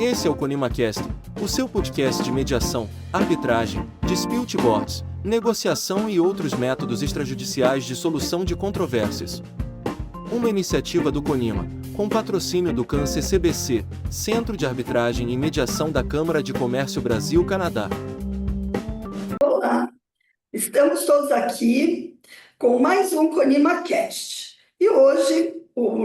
Esse é o ConimaCast, o seu podcast de mediação, arbitragem, dispute boards, negociação e outros métodos extrajudiciais de solução de controvérsias. Uma iniciativa do Conima, com patrocínio do CAN-CCBC, Centro de Arbitragem e Mediação da Câmara de Comércio Brasil-Canadá. Olá, estamos todos aqui com mais um ConimaCast. E hoje,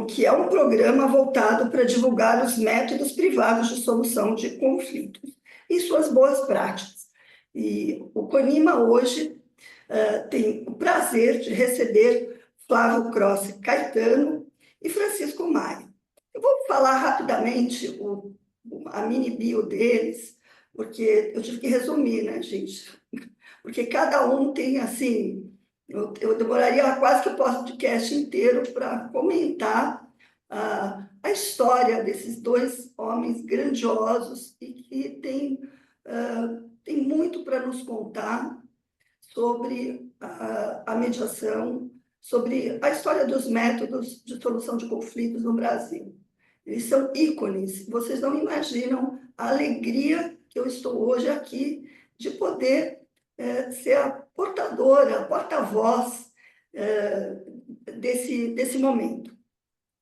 que é um programa voltado para divulgar os métodos privados de solução de conflitos e suas boas práticas. E o Conima hoje tem o prazer de receber Flávio Crossi Caetano e Francisco Maia. Eu vou falar rapidamente a mini bio deles, porque eu tive que resumir, né, gente? Porque cada um tem, assim... Eu demoraria quase que o podcast inteiro para comentar a história desses dois homens grandiosos e que tem muito para nos contar sobre a mediação, sobre a história dos métodos de solução de conflitos no Brasil. Eles são ícones. Vocês não imaginam a alegria que eu estou hoje aqui de poder ser a portadora, a porta-voz desse momento.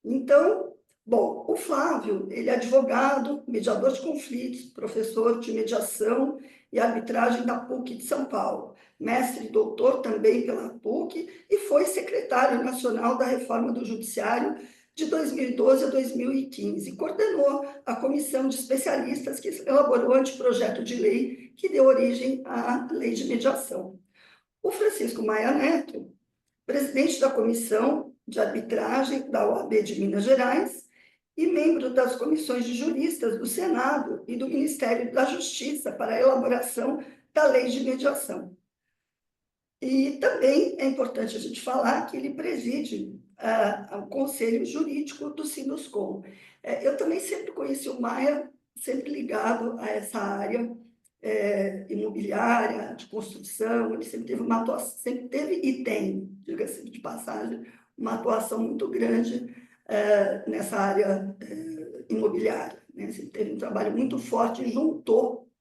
Então, bom, o Flávio, ele é advogado, mediador de conflitos, professor de mediação e arbitragem da PUC de São Paulo, mestre e doutor também pela PUC e foi secretário nacional da Reforma do Judiciário de 2012 a 2015. Coordenou a comissão de especialistas que elaborou o anteprojeto de lei que deu origem à lei de mediação. O Francisco Maia Neto, presidente da comissão de arbitragem da OAB de Minas Gerais e membro das comissões de juristas do Senado e do Ministério da Justiça para a elaboração da lei de mediação. E também é importante a gente falar que ele preside o Conselho Jurídico do Sinuscom. Eu também sempre conheci o Maia, sempre ligado a essa área imobiliária, de construção. Ele sempre teve uma atuação, sempre teve e tem, diga-se de passagem, uma atuação muito grande nessa área imobiliária, né? Ele teve um trabalho muito forte e juntou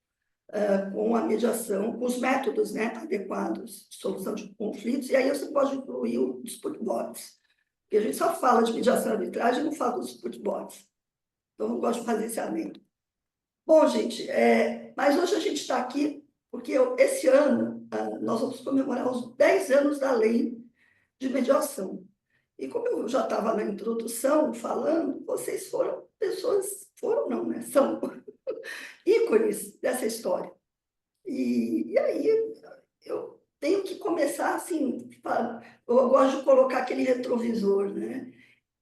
com a mediação, com os métodos, né, adequados de solução de conflitos, e aí você pode incluir os dispute boards, porque a gente só fala de mediação e arbitragem e não fala dos dispute boards. Então, eu gosto de fazer esse adendo. Bom, gente, mas hoje a gente está aqui porque esse ano nós vamos comemorar os 10 anos da lei de mediação. E como eu já estava na introdução falando, vocês foram pessoas, foram não, né? São ícones dessa história. E aí eu tenho que começar assim, eu gosto de colocar aquele retrovisor, né?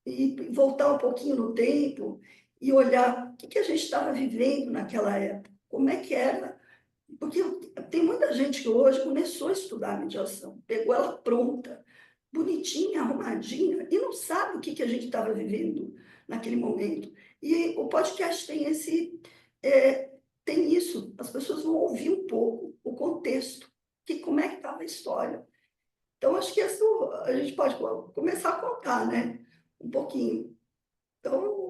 E voltar um pouquinho no tempo e olhar o que a gente estava vivendo naquela época, como é que era. Porque tem muita gente que hoje começou a estudar mediação, pegou ela pronta, bonitinha, arrumadinha, e não sabe o que a gente estava vivendo naquele momento. E o podcast tem isso, as pessoas vão ouvir um pouco o contexto, como é que estava a história. Então, acho que isso a gente pode começar a contar, né? Um pouquinho. Então,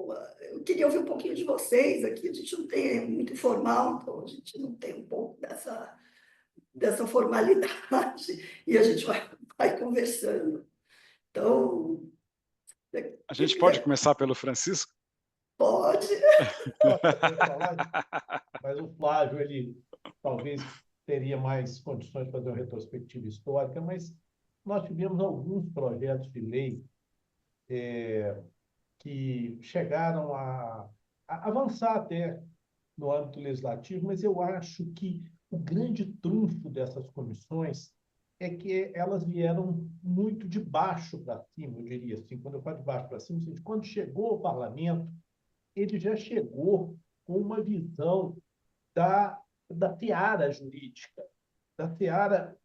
eu queria ouvir um pouquinho de vocês aqui. A gente não tem, muito informal, então a gente não tem um pouco dessa formalidade e a gente vai conversando. Então... A gente pode começar pelo Francisco? Pode. Mas o Flávio, ele talvez teria mais condições de fazer uma retrospectiva histórica, mas nós tivemos alguns projetos de lei que chegaram a avançar até no âmbito legislativo, mas eu acho que o grande trunfo dessas comissões é que elas vieram muito de baixo para cima, eu diria assim. Quando eu falo de baixo para cima, quando chegou ao parlamento, ele já chegou com uma visão da seara jurídica, da seara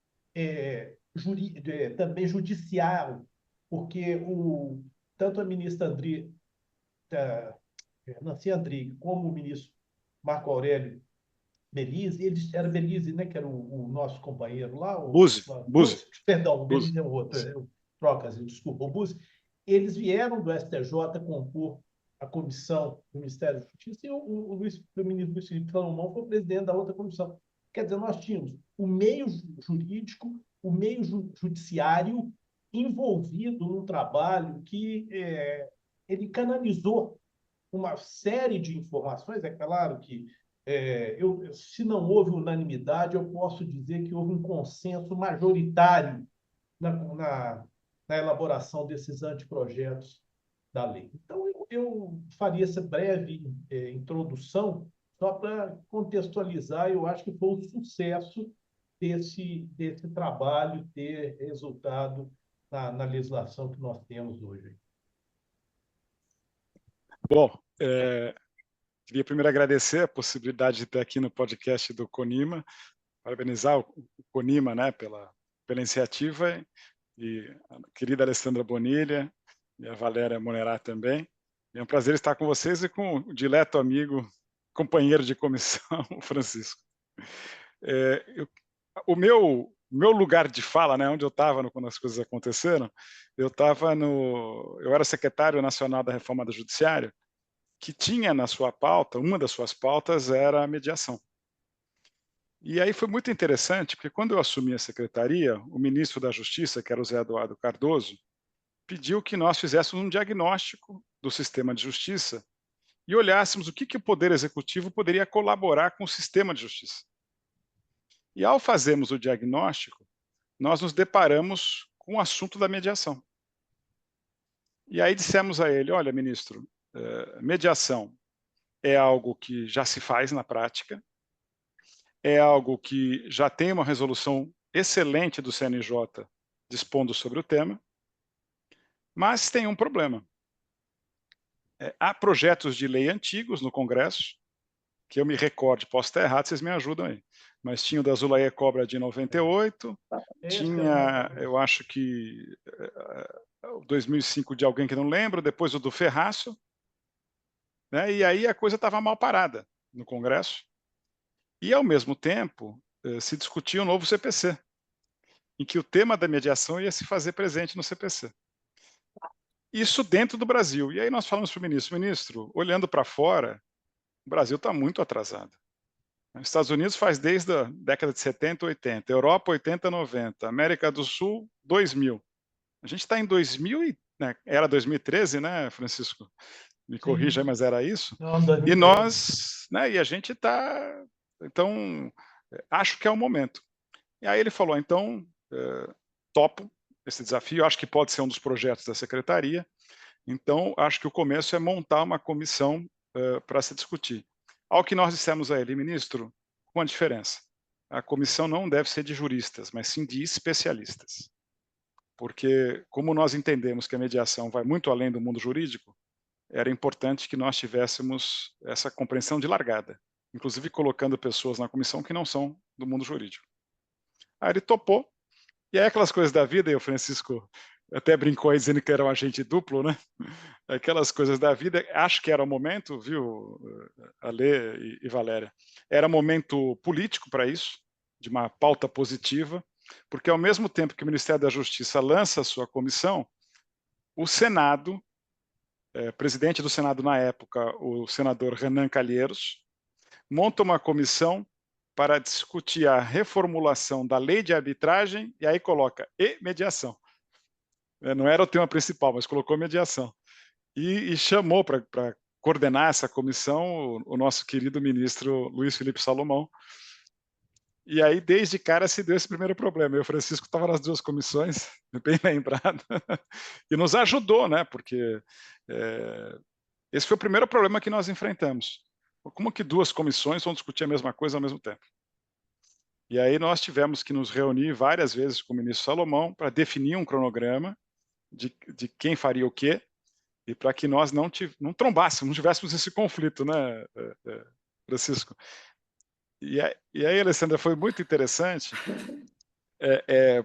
também judiciária, porque tanto a ministra Nancy Andrighi como o ministro Marco Aurélio Belize, era Belize, né, que era o nosso companheiro lá, Buzzi. Perdão, o Belize é o outro, desculpa, o Buzzi. Eles vieram do STJ compor a comissão do Ministério da Justiça e o ministro Luiz Felipe Salomão foi presidente da outra comissão. Quer dizer, nós tínhamos o meio jurídico, o meio judiciário envolvido num trabalho que ele canalizou uma série de informações. É claro que, se não houve unanimidade, eu posso dizer que houve um consenso majoritário na elaboração desses anteprojetos da lei. Então, eu faria essa breve introdução só para contextualizar. Eu acho que foi um sucesso desse trabalho ter resultado na legislação que nós temos hoje. Bom, queria primeiro agradecer a possibilidade de estar aqui no podcast do CONIMA, parabenizar o CONIMA, né, pela iniciativa, e a querida Alessandra Bonilha e a Valéria Monerá também. É um prazer estar com vocês e com o dileto amigo, companheiro de comissão, o Francisco. O meu lugar de fala, né, onde eu estava quando as coisas aconteceram, eu era secretário nacional da Reforma do Judiciário, que tinha na sua pauta, uma das suas pautas era a mediação. E aí foi muito interessante, porque quando eu assumi a secretaria, o ministro da Justiça, que era o Zé Eduardo Cardoso, pediu que nós fizéssemos um diagnóstico do sistema de justiça e olhássemos o que o Poder Executivo poderia colaborar com o sistema de justiça. E ao fazermos o diagnóstico, nós nos deparamos com o assunto da mediação. E aí dissemos a ele: olha, ministro, mediação é algo que já se faz na prática, é algo que já tem uma resolução excelente do CNJ dispondo sobre o tema, mas tem um problema. Há projetos de lei antigos no Congresso, que eu me recorde, posso estar errado, vocês me ajudam aí, mas tinha o da Zulaia Cobra de 98, tinha, eu acho que 2005 de alguém que não lembro, depois o do Ferraço, né, e aí a coisa estava mal parada no Congresso, e ao mesmo tempo se discutia o novo CPC, em que o tema da mediação ia se fazer presente no CPC. Isso dentro do Brasil. E aí nós falamos para o ministro, olhando para fora, o Brasil está muito atrasado. Os Estados Unidos faz desde a década de 70, 80, Europa 80, 90, América do Sul 2000. A gente está em 2000, né, era 2013, né, Francisco? Me corrija aí, mas era isso? Não, 2013. E nós, né, e a gente está, então, acho que é o momento. E aí ele falou, então, topo esse desafio, acho que pode ser um dos projetos da secretaria, então acho que o começo é montar uma comissão para se discutir. Ao que nós dissemos a ele, ministro, com uma diferença, a comissão não deve ser de juristas, mas sim de especialistas, porque como nós entendemos que a mediação vai muito além do mundo jurídico, era importante que nós tivéssemos essa compreensão de largada, inclusive colocando pessoas na comissão que não são do mundo jurídico. Aí ele topou. E aí aquelas coisas da vida, e o Francisco até brincou aí dizendo que era um agente duplo, né? Aquelas coisas da vida, acho que era o momento, viu, Alê e Valéria, era momento político para isso, de uma pauta positiva, porque ao mesmo tempo que o Ministério da Justiça lança a sua comissão, o Senado, presidente do Senado na época, o senador Renan Calheiros, monta uma comissão para discutir a reformulação da lei de arbitragem, e aí coloca e mediação. Não era o tema principal, mas colocou mediação. E chamou para coordenar essa comissão o nosso querido ministro Luiz Felipe Salomão. E aí, desde cara, se deu esse primeiro problema. E o Francisco estava nas duas comissões, bem lembrado, e nos ajudou, né? Porque esse foi o primeiro problema que nós enfrentamos. Como que duas comissões vão discutir a mesma coisa ao mesmo tempo? E aí nós tivemos que nos reunir várias vezes com o ministro Salomão para definir um cronograma de quem faria o quê, e para que nós não trombássemos, não tivéssemos esse conflito, né, Francisco? E aí, Alessandra, foi muito interessante,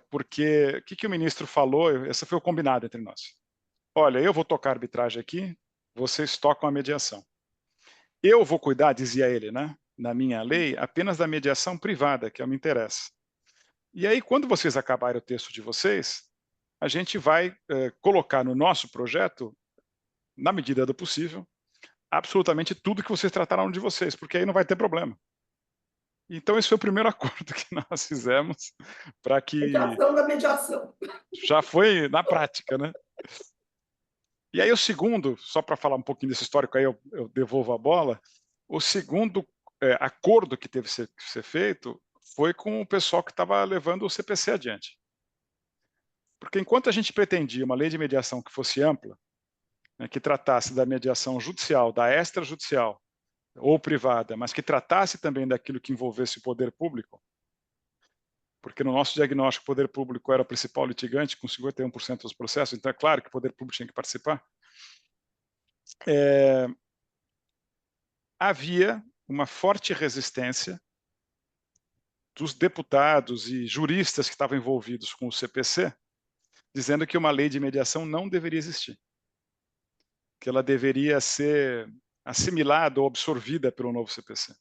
porque o que o ministro falou, esse foi o combinado entre nós. Olha, eu vou tocar a arbitragem aqui, vocês tocam a mediação. Eu vou cuidar, dizia ele, né, na minha lei, apenas da mediação privada, que me interessa. E aí, quando vocês acabarem o texto de vocês, a gente vai colocar no nosso projeto, na medida do possível, absolutamente tudo que vocês trataram de vocês, porque aí não vai ter problema. Então, esse foi o primeiro acordo que nós fizemos para que... Mediação da mediação. Já foi na prática, né? E aí o segundo, só para falar um pouquinho desse histórico, aí eu devolvo a bola, o segundo acordo que teve que ser feito foi com o pessoal que estava levando o CPC adiante. Porque enquanto a gente pretendia uma lei de mediação que fosse ampla, né, que tratasse da mediação judicial, da extrajudicial ou privada, mas que tratasse também daquilo que envolvesse o poder público, porque no nosso diagnóstico o poder público era o principal litigante, com 51% dos processos, então é claro que o poder público tinha que participar. Havia uma forte resistência dos deputados e juristas que estavam envolvidos com o CPC, dizendo que uma lei de mediação não deveria existir, que ela deveria ser assimilada ou absorvida pelo novo CPC.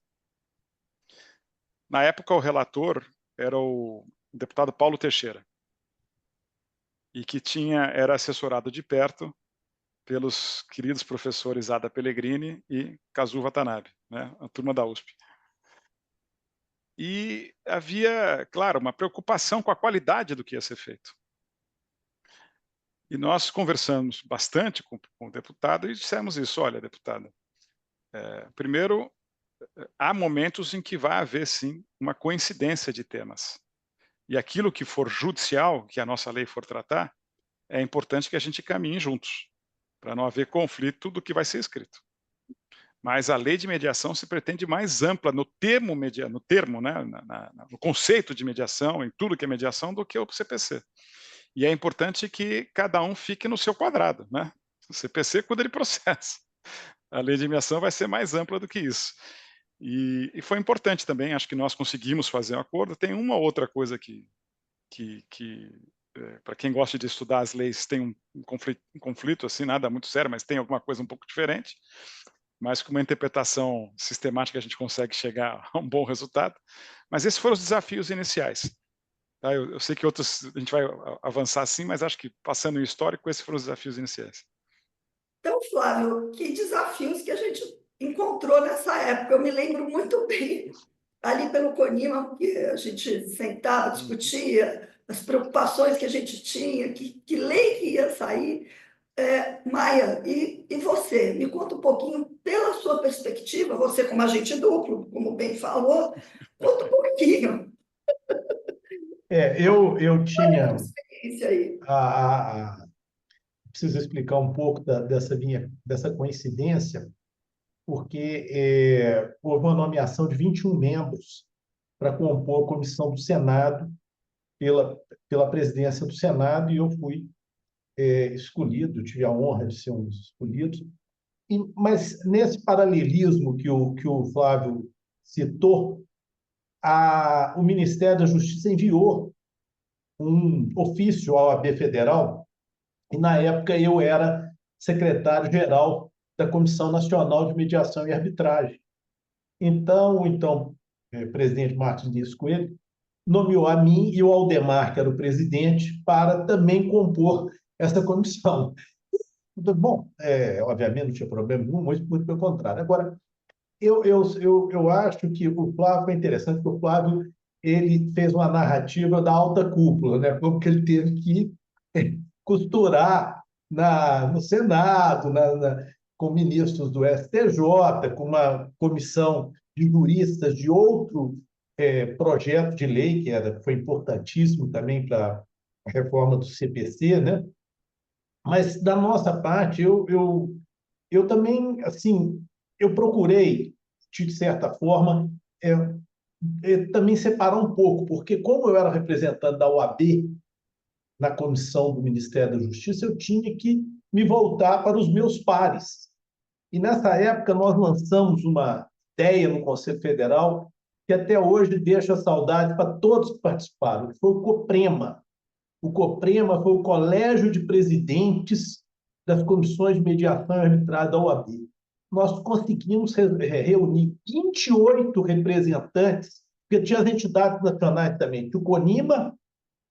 Na época, o relator era o deputado Paulo Teixeira, e que era assessorado de perto pelos queridos professores Ada Pellegrini e Kazu Watanabe, né, a turma da USP. E havia, claro, uma preocupação com a qualidade do que ia ser feito. E nós conversamos bastante com o deputado e dissemos isso: olha, deputado, primeiro, há momentos em que vai haver, sim, uma coincidência de temas. E aquilo que for judicial, que a nossa lei for tratar, é importante que a gente caminhe juntos, para não haver conflito do que vai ser escrito. Mas a lei de mediação se pretende mais ampla no termo, né, no conceito de mediação, em tudo que é mediação, do que o CPC. E é importante que cada um fique no seu quadrado, né? O CPC cuida de processo. A lei de mediação vai ser mais ampla do que isso. E foi importante também, acho que nós conseguimos fazer um acordo. Tem uma outra coisa que para quem gosta de estudar as leis, tem um conflito, assim, nada muito sério, mas tem alguma coisa um pouco diferente, mas com uma interpretação sistemática a gente consegue chegar a um bom resultado. Mas esses foram os desafios iniciais. Tá? Eu sei que outros a gente vai avançar sim, mas acho que, passando o histórico, esses foram os desafios iniciais. Então, Flávio, que desafios que a gente encontrou nessa época. Eu me lembro muito bem, ali pelo CONIMA, que a gente sentava, discutia as preocupações que a gente tinha, que lei que ia sair. Maia, e você? Me conta um pouquinho, pela sua perspectiva, você como agente duplo, como bem falou, conta um pouquinho. Eu tinha... Experiência aí. Preciso explicar um pouco dessa coincidência, porque houve uma nomeação de 21 membros para compor a comissão do Senado, pela presidência do Senado, e eu fui escolhido, tive a honra de ser um dos escolhidos. Mas, nesse paralelismo que o Flávio citou, o Ministério da Justiça enviou um ofício à OAB Federal, e, na época, eu era secretário-geral da Comissão Nacional de Mediação e Arbitragem. Então, o presidente Martins Dias Coelho nomeou a mim e o Aldemar, que era o presidente, para também compor essa comissão. Bom, obviamente não tinha problema nenhum, muito pelo contrário. Agora, eu acho que o Flávio foi interessante, porque o Flávio ele fez uma narrativa da alta cúpula, né? Como que ele teve que costurar no Senado, com ministros do STJ, com uma comissão de juristas de outro projeto de lei, foi importantíssimo também para a reforma do CPC, né? Mas, da nossa parte, eu também, assim, eu procurei, de certa forma, também separar um pouco, porque, como eu era representante da OAB na comissão do Ministério da Justiça, eu tinha que me voltar para os meus pares. E, nessa época, nós lançamos uma ideia no Conselho Federal que até hoje deixa saudade para todos que participaram, que foi o COPREMA. O COPREMA foi o Colégio de Presidentes das Comissões de Mediação e Arbitragem da OAB. Nós conseguimos reunir 28 representantes, porque tinha as entidades nacionais também, o CONIMA,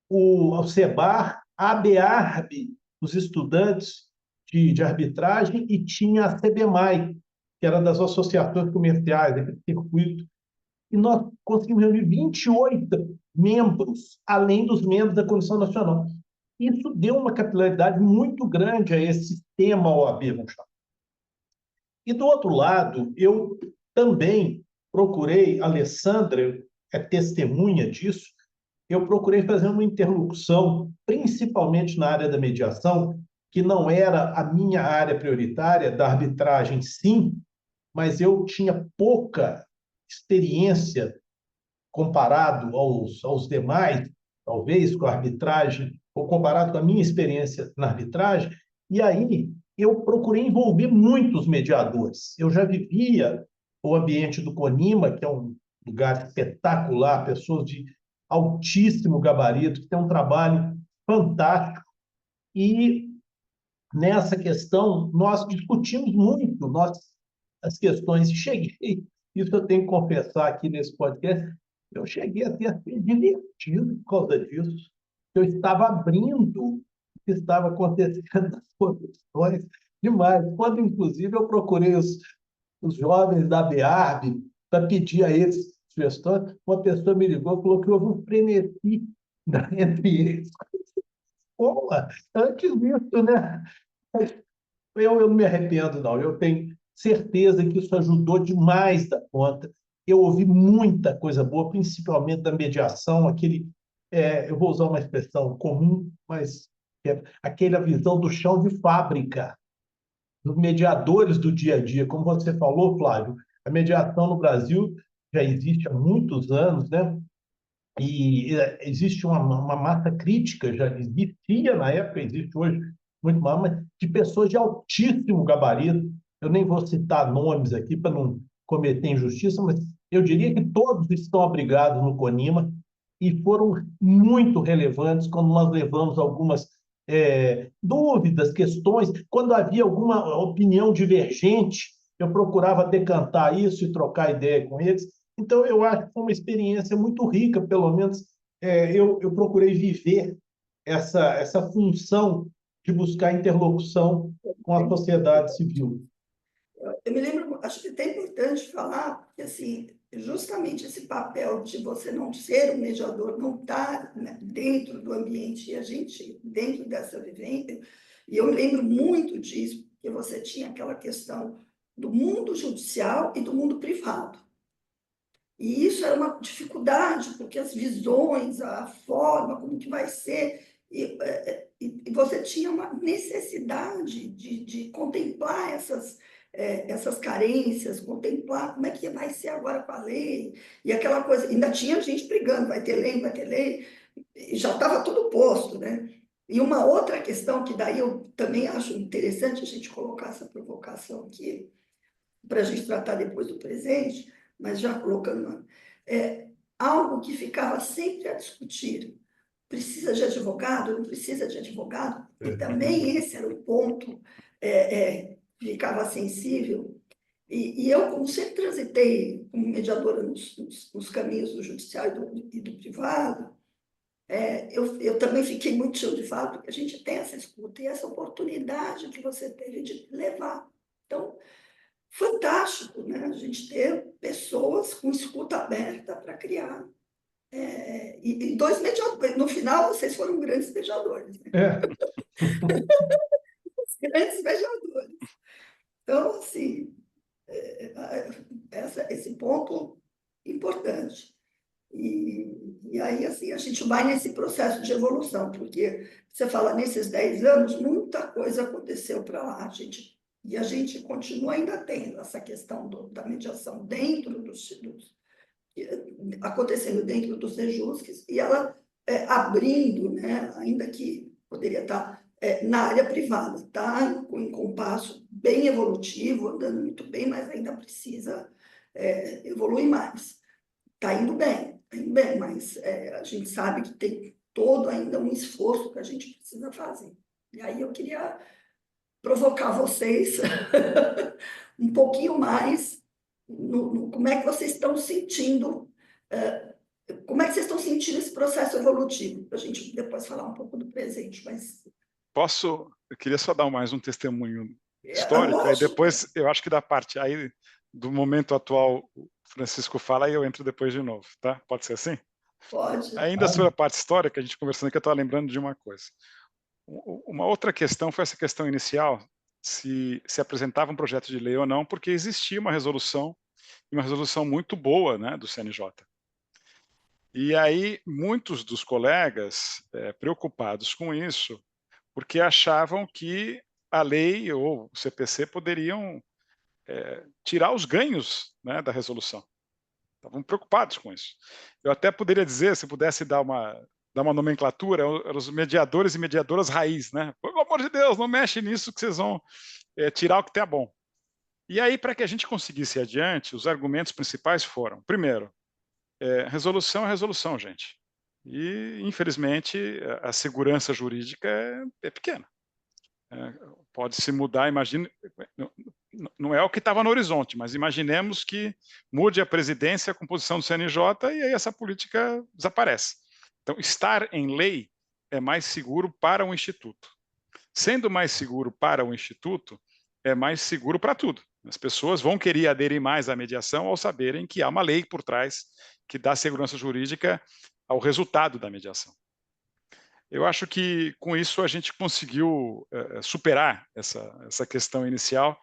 o CEBAR, a ABARB, os estudantes de arbitragem, e tinha a CBMAI, que era das associações comerciais, daquele circuito, e nós conseguimos reunir 28 membros, além dos membros da Comissão Nacional. Isso deu uma capilaridade muito grande a esse sistema OAB, vamos chamar. E, do outro lado, eu também procurei, a Alessandra é testemunha disso, eu procurei fazer uma interlocução, principalmente na área da mediação, que não era a minha área prioritária, da arbitragem, sim, mas eu tinha pouca experiência comparado aos demais, talvez com a arbitragem, ou comparado com a minha experiência na arbitragem, e aí eu procurei envolver muitos mediadores. Eu já vivia o ambiente do CONIMA, que é um lugar espetacular, pessoas de altíssimo gabarito, que tem um trabalho fantástico, e nessa questão nós discutimos muito as questões, e cheguei, isso eu tenho que confessar aqui nesse podcast, eu cheguei a ser divertido por causa disso. Eu estava abrindo o que estava acontecendo nas produções demais. Quando, inclusive, eu procurei os jovens da BEARB para pedir a eles sugestões, uma pessoa me ligou e falou que houve um frenesi entre eles. Pô, antes disso, né? Eu não me arrependo, não. Eu tenho certeza que isso ajudou demais da conta. Eu ouvi muita coisa boa, principalmente da mediação, eu vou usar uma expressão comum, mas aquela visão do chão de fábrica, dos mediadores do dia a dia. Como você falou, Flávio, a mediação no Brasil já existe há muitos anos, né? E existe uma massa crítica, já existia na época, existe hoje muito mais, mas de pessoas de altíssimo gabarito. Eu nem vou citar nomes aqui para não cometer injustiça, mas eu diria que todos estão abrigados no CONIMA e foram muito relevantes quando nós levamos algumas dúvidas, questões. Quando havia alguma opinião divergente, eu procurava decantar isso e trocar ideia com eles. Então, eu acho que foi uma experiência muito rica, pelo menos eu procurei viver essa função de buscar interlocução com a sociedade civil. Eu me lembro, acho que é até importante falar que, assim, justamente esse papel de você não ser um mediador, não estar, né, dentro do ambiente, e a gente dentro dessa vivência, e eu lembro muito disso, porque você tinha aquela questão do mundo judicial e do mundo privado. E isso era uma dificuldade, porque as visões, a forma, como que vai ser, e você tinha uma necessidade de contemplar essas carências, contemplar como é que vai ser agora com a lei, e aquela coisa, ainda tinha gente brigando, vai ter lei, e já estava tudo posto, né? E uma outra questão que daí eu também acho interessante a gente colocar essa provocação aqui, para a gente tratar depois do presente, mas já colocando algo que ficava sempre a discutir. Precisa de advogado? Não precisa de advogado? E também esse era o ponto ficava sensível. E eu, como sempre transitei como mediadora nos caminhos do judiciário e do privado, eu também fiquei muito cheio de fala, porque a gente tem essa escuta e essa oportunidade que você teve de levar. Então, fantástico, né? A gente ter pessoas com escuta aberta para criar. E dois mediadores. No final, vocês foram grandes mediadores. Né? Grandes mediadores. Então, assim, esse ponto importante. E aí, assim, a gente vai nesse processo de evolução, porque você fala, nesses 10 anos, muita coisa aconteceu para lá. E a gente continua ainda tendo essa questão da mediação dentro acontecendo dentro dos sejusques, e ela abrindo, né, ainda que poderia estar na área privada, está com um compasso bem evolutivo, andando muito bem, mas ainda precisa evoluir mais. Está indo bem, mas a gente sabe que tem todo ainda um esforço que a gente precisa fazer. E aí eu queria provocar vocês um pouquinho mais como é que vocês estão sentindo, como é que vocês estão sentindo esse processo evolutivo, para a gente depois falar um pouco do presente. Mas Eu queria só dar mais um testemunho histórico, aí Lógico, depois eu acho que da parte aí do momento atual, o Francisco fala e eu entro depois de novo, tá? Pode ser assim? pode. Ainda sobre a parte histórica, a gente conversando aqui, eu estava lembrando de uma coisa. Uma outra questão foi essa questão inicial, se apresentava um projeto de lei ou não, porque existia uma resolução muito boa, né, do CNJ. E aí muitos dos colegas preocupados com isso, porque achavam que a lei ou o CPC poderiam tirar os ganhos, né, da resolução. Estavam preocupados com isso. Eu até poderia dizer, se pudesse dar uma nomenclatura, eram os mediadores e mediadoras raiz, né? Pelo amor de Deus, não mexe nisso que vocês vão tirar o que tem bom. E aí, para que a gente conseguisse ir adiante, os argumentos principais foram, primeiro, resolução é resolução, gente. E, infelizmente, a segurança jurídica é pequena. Pode se mudar, imagine, não é o que estava no horizonte, mas imaginemos que mude a presidência, a composição do CNJ e aí essa política desaparece. Então, estar em lei é mais seguro para o Instituto. Sendo mais seguro para o Instituto, é mais seguro para tudo. As pessoas vão querer aderir mais à mediação ao saberem que há uma lei por trás que dá segurança jurídica ao resultado da mediação. Eu acho que com isso a gente conseguiu superar essa questão inicial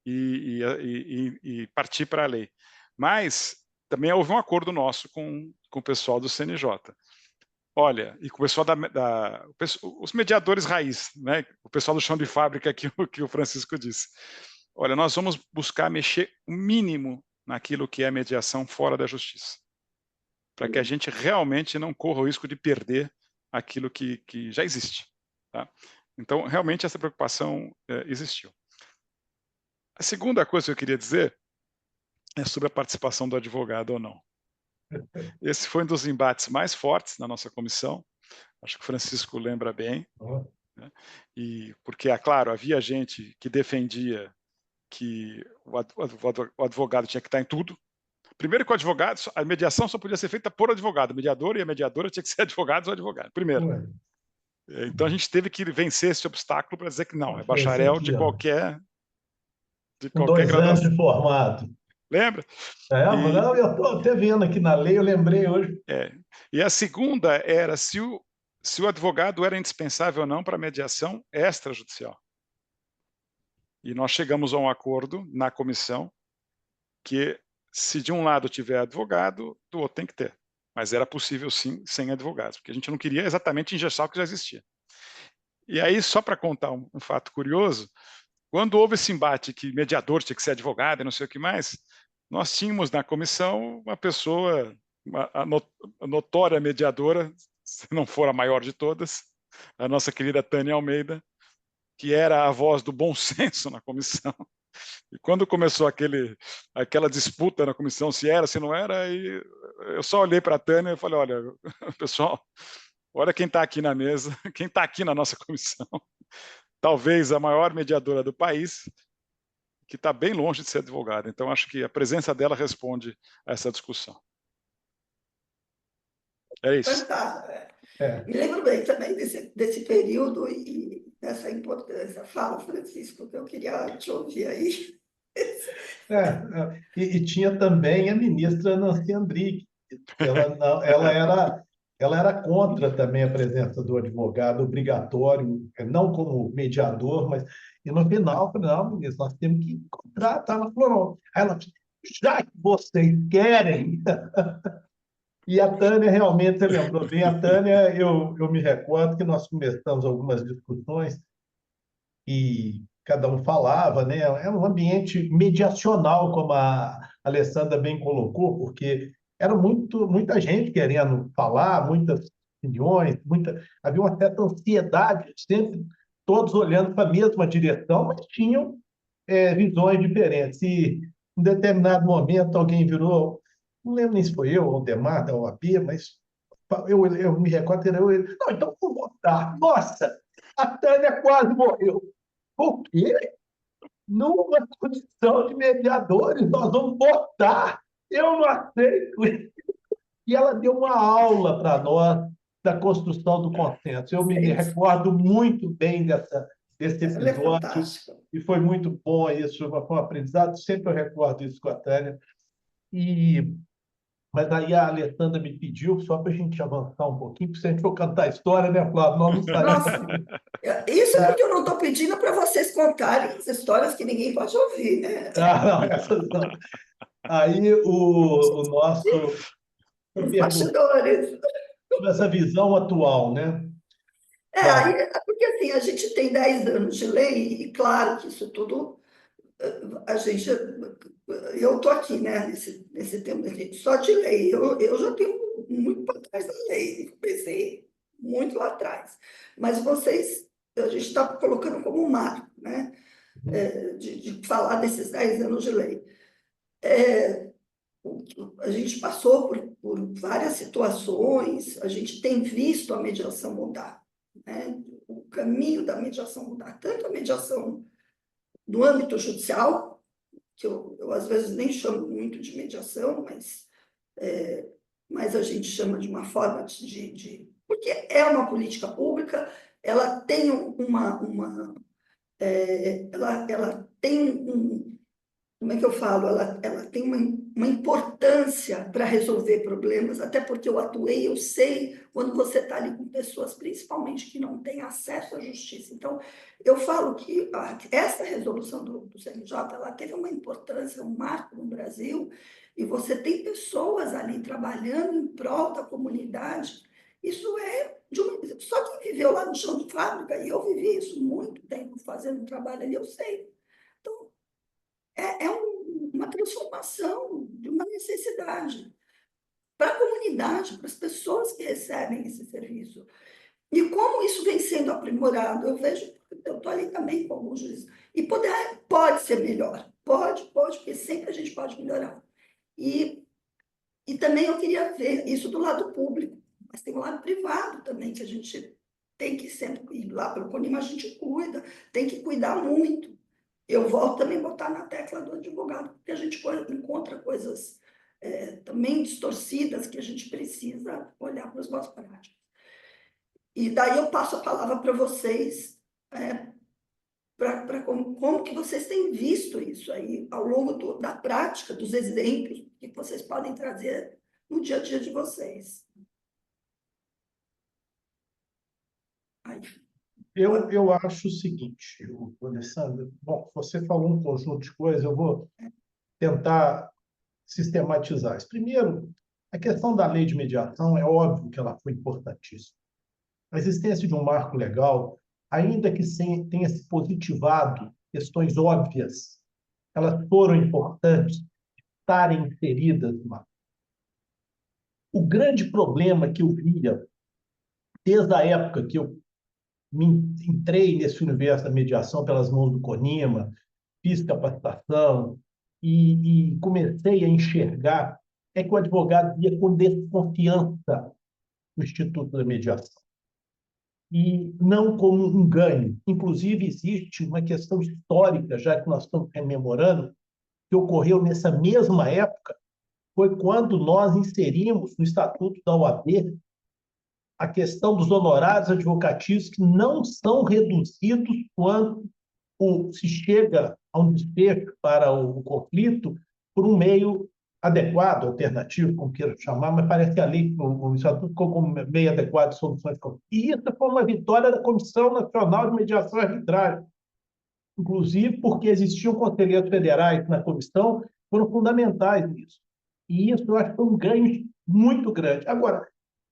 e partir para a lei. Mas também houve um acordo nosso com o pessoal do CNJ. Olha, e com o pessoal os mediadores raiz, né? O pessoal do chão de fábrica que o Francisco disse. Olha, nós vamos buscar mexer o mínimo naquilo que é mediação fora da justiça, para que a gente realmente não corra o risco de perder aquilo que já existe. Tá? Então, realmente, essa preocupação existiu. A segunda coisa que eu queria dizer é sobre a participação do advogado ou não. Esse foi um dos embates mais fortes na nossa comissão, acho que o Francisco lembra bem, né? E porque, é claro, havia gente que defendia que o advogado tinha que estar em tudo. Primeiro que o advogado, a mediação só podia ser feita por advogado, o mediador e a mediadora tinha que ser advogados ou advogado, primeiro. Então a gente teve que vencer esse obstáculo para dizer que não, é bacharel de qualquer Com 2 anos graduação. de formado. Lembra? Mas eu estou até vendo aqui na lei, eu lembrei hoje. E a segunda era se o advogado era indispensável ou não para a mediação extrajudicial. E nós chegamos a um acordo na comissão que se de um lado tiver advogado, do outro tem que ter. Mas era possível sim, sem advogados, porque a gente não queria exatamente engessar o que já existia. E aí, só para contar um fato curioso, quando houve esse embate que mediador tinha que ser advogado e não sei o que mais, nós tínhamos na comissão uma pessoa, a notória mediadora, se não for a maior de todas, a nossa querida Tânia Almeida, que era a voz do bom senso na comissão. E quando começou aquela disputa na comissão, se era, se não era, aí eu só olhei para a Tânia e falei, olha, pessoal, olha quem está aqui na mesa, quem está aqui na nossa comissão, talvez a maior mediadora do país, que está bem longe de ser advogada. Então, acho que a presença dela responde a essa discussão. É isso. Fantástico. Me lembro bem também desse período e dessa importância. Fala, Francisco, que eu queria te ouvir aí. E tinha também a ministra Nancy Andrighi. Ela era contra também a presença do advogado obrigatório, não como mediador, mas e no final, eu falei, não, ministra, nós temos que contratar. Ela falou, não. Aí ela disse, já que vocês querem. E a Tânia, realmente, você lembrou bem, a Tânia, eu me recordo que nós começamos algumas discussões e cada um falava, né? É um ambiente mediacional, como a Alessandra bem colocou, porque era muita gente querendo falar, muitas opiniões, havia uma certa ansiedade, sempre todos olhando para a mesma direção, mas tinham visões diferentes. E, em determinado momento, alguém virou, não lembro nem se foi eu, ou o Demar, da OAB, mas eu me recordo que era eu. Não, então vou votar. Nossa, a Tânia quase morreu. Por quê? Numa condição de mediadores, nós vamos votar. Eu não aceito isso. E ela deu uma aula para nós da construção do consenso. Eu me recordo muito bem desse Ela é episódio, fantástica. e foi muito bom isso, foi um aprendizado, sempre eu recordo isso com a Tânia. Mas aí a Alessandra me pediu, só para a gente avançar um pouquinho, porque se a gente for cantar a história, né, Flávio, nós não saímos. Nossa, isso é porque eu não estou pedindo para vocês contarem as histórias que ninguém pode ouvir, né? Não, essas não. Aí o nosso Os perguntou bastidores. sobre essa visão atual, né? Porque assim, a gente tem 10 anos de lei, e claro que isso tudo, a gente, eu estou aqui, né, nesse tempo só de lei, eu já tenho muito para trás da lei, comecei muito lá atrás, mas vocês, a gente está colocando como um marco, né, de falar desses 10 anos de lei. A gente passou por várias situações, a gente tem visto a mediação mudar, né? O caminho da mediação mudar, tanto a mediação no âmbito judicial, que eu às vezes nem chamo muito de mediação, mas a gente chama de uma forma porque é uma política pública, ela tem ela tem como é que eu falo? Ela tem uma importância para resolver problemas, até porque eu atuei, eu sei quando você está ali com pessoas, principalmente que não têm acesso à justiça. Então, eu falo que essa resolução do CNJ, ela teve uma importância, um marco no Brasil, e você tem pessoas ali trabalhando em prol da comunidade. Isso é só quem viveu lá no chão de fábrica, e eu vivi isso muito tempo fazendo um trabalho ali, eu sei. Então, uma transformação de uma necessidade para a comunidade, para as pessoas que recebem esse serviço. E como isso vem sendo aprimorado, eu vejo, eu estou ali também com alguns juízes, e pode ser melhor, pode, porque sempre a gente pode melhorar. E também eu queria ver isso do lado público, mas tem o lado privado também, que a gente tem que sempre ir lá pelo CONIMA, a gente cuida, tem que cuidar muito. Eu volto também a botar na tecla do advogado, porque a gente encontra coisas também distorcidas que a gente precisa olhar para as boas práticas. E daí eu passo a palavra para vocês, para como que vocês têm visto isso aí ao longo da prática, dos exemplos que vocês podem trazer no dia a dia de vocês. Aí. Eu acho o seguinte, Alessandro, bom, você falou um conjunto de coisas, eu vou tentar sistematizar isso. Primeiro, a questão da lei de mediação, é óbvio que ela foi importantíssima. A existência de um marco legal, ainda que tenha se positivado questões óbvias, elas foram importantes estarem inseridas no marco. O grande problema que eu via, desde a época que eu entrei nesse universo da mediação pelas mãos do CONIMA, fiz capacitação e comecei a enxergar é que o advogado via com desconfiança o Instituto da Mediação e não como um ganho. Inclusive, existe uma questão histórica, já que nós estamos rememorando, que ocorreu nessa mesma época, foi quando nós inserimos no Estatuto da OAB a questão dos honorários advocatícios que não são reduzidos quando se chega a um desfecho para o conflito por um meio adequado, alternativo, como queira chamar, mas parece que a lei, o Estatuto ficou como meio adequado de soluções de conflito. E isso foi uma vitória da Comissão Nacional de Mediação e Arbitragem, inclusive porque existiam conselheiros federais na comissão, foram fundamentais nisso. E isso eu acho que foi um ganho muito grande. Agora,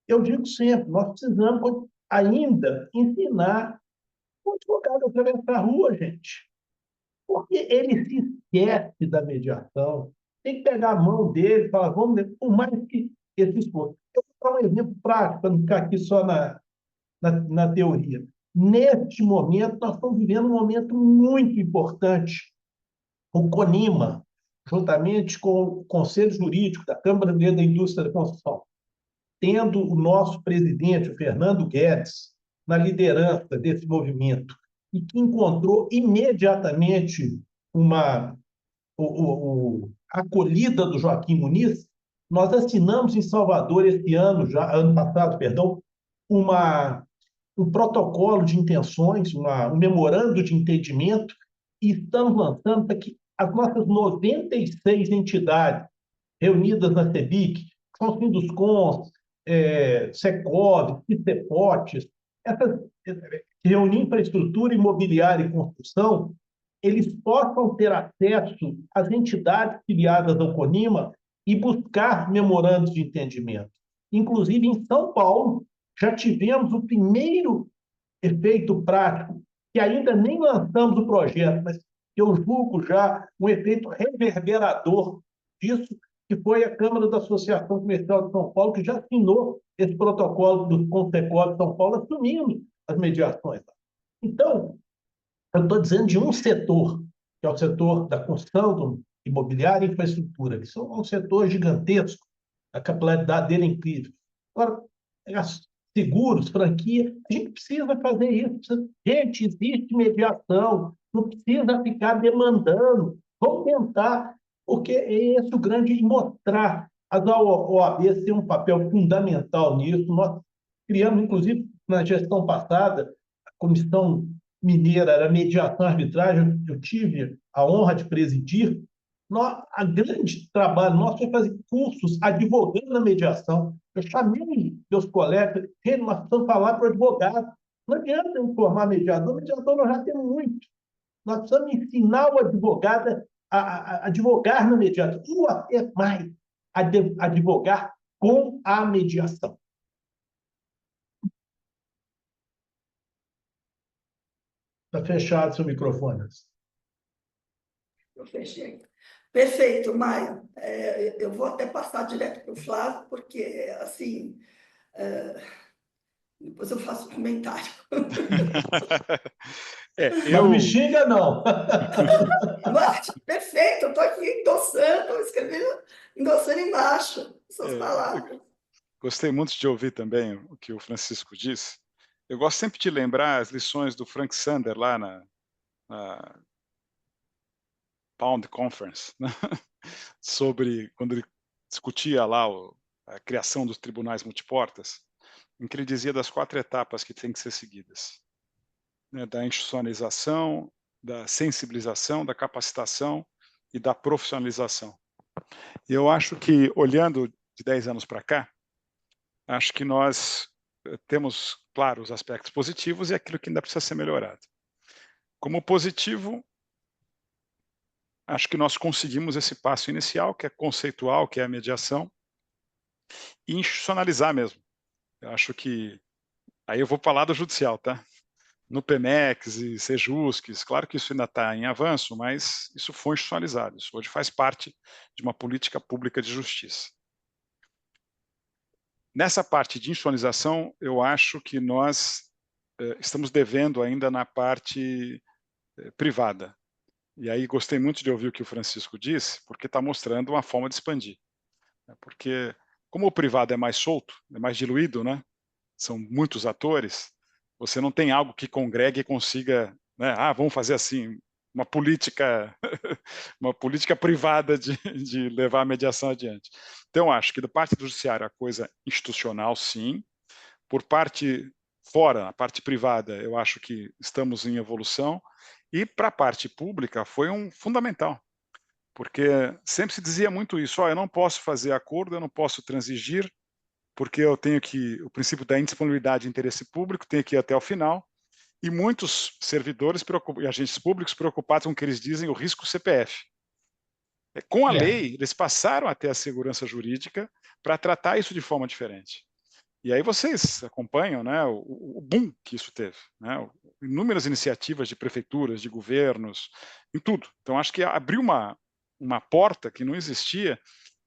eu digo sempre, nós precisamos ainda ensinar o advogado a atravessar a rua, gente. Porque ele se esquece da mediação. Tem que pegar a mão dele e falar, vamos ver, por mais que esse esforço. Eu vou dar um exemplo prático, para não ficar aqui só na teoria. Neste momento, nós estamos vivendo um momento muito importante. O CONIMA, juntamente com o Conselho Jurídico da Câmara Brasileira da Indústria da Construção, tendo o nosso presidente, o Fernando Guedes, na liderança desse movimento, e que encontrou imediatamente a acolhida do Joaquim Muniz, nós assinamos em Salvador ano passado, uma um protocolo de intenções, um memorando de entendimento, e estamos lançando para que as nossas 96 entidades reunidas na CEBIC, que são os Sinduscons, Secov, Cicepotes, essas que reúnem infraestrutura imobiliária e construção, eles possam ter acesso às entidades filiadas ao CONIMA e buscar memorandos de entendimento. Inclusive, em São Paulo, já tivemos o primeiro efeito prático, que ainda nem lançamos o projeto, mas eu julgo já um efeito reverberador disso, que foi a Câmara da Associação Comercial de São Paulo, que já assinou esse protocolo do Consecov de São Paulo, assumindo as mediações. Então, eu estou dizendo de um setor, que é o setor da construção imobiliária e infraestrutura. Isso é um setor gigantesco, a capilaridade dele é incrível. Agora, seguros, franquia, a gente precisa fazer isso. Gente, existe mediação, não precisa ficar demandando. Vamos tentar, porque é esse o grande mostrar. A OAB tem um papel fundamental nisso. Nós criamos, inclusive, na gestão passada, a Comissão Mineira era mediação e arbitragem, eu tive a honra de presidir. A grande trabalho nosso foi fazer cursos advogando a mediação. Eu chamei meus colegas, nós precisamos falar para o advogado. Não adianta eu formar mediador nós já temos muito. Nós precisamos ensinar o advogado a advogar na mediação, ou até mais, advogar com a mediação. Está fechado seu microfone. Eu fechei. Perfeito, Maia. Eu vou até passar direto para o Flávio, porque, assim, depois eu faço um comentário. Não me xinga, não. Mas, perfeito, eu estou aqui endossando, endossando embaixo essas palavras. Gostei muito de ouvir também o que o Francisco disse. Eu gosto sempre de lembrar as lições do Frank Sander lá na Pound Conference, né? Sobre quando ele discutia lá a criação dos tribunais multiportas, em que ele dizia das 4 etapas que têm que ser seguidas, né? Da institucionalização, da sensibilização, da capacitação e da profissionalização. E eu acho que, olhando de 10 anos para cá, acho que nós temos, claro, os aspectos positivos e aquilo que ainda precisa ser melhorado. Como positivo, acho que nós conseguimos esse passo inicial, que é conceitual, que é a mediação, e institucionalizar mesmo. Eu acho que, aí eu vou para o lado judicial, tá? No PEMEX e Sejusques, claro que isso ainda está em avanço, mas isso foi institucionalizado, isso hoje faz parte de uma política pública de justiça. Nessa parte de institucionalização, eu acho que nós estamos devendo ainda na parte privada. E aí gostei muito de ouvir o que o Francisco disse, porque está mostrando uma forma de expandir. Porque como o privado é mais solto, é mais diluído, né? São muitos atores, você não tem algo que congregue e consiga, né? Vamos fazer assim, uma política privada de levar a mediação adiante. Então, acho que da parte do judiciário a coisa institucional, sim. Por parte fora, a parte privada, eu acho que estamos em evolução. E para a parte pública foi fundamental, porque sempre se dizia muito isso, eu não posso fazer acordo, eu não posso transigir, porque eu tenho o princípio da indisponibilidade de interesse público, tenho que ir até o final, e muitos servidores e agentes públicos preocupados com o que eles dizem, o risco CPF. Com a lei, eles passaram a ter a segurança jurídica para tratar isso de forma diferente. E aí vocês acompanham, né, o boom que isso teve, né, inúmeras iniciativas de prefeituras, de governos, em tudo. Então, acho que abriu uma porta que não existia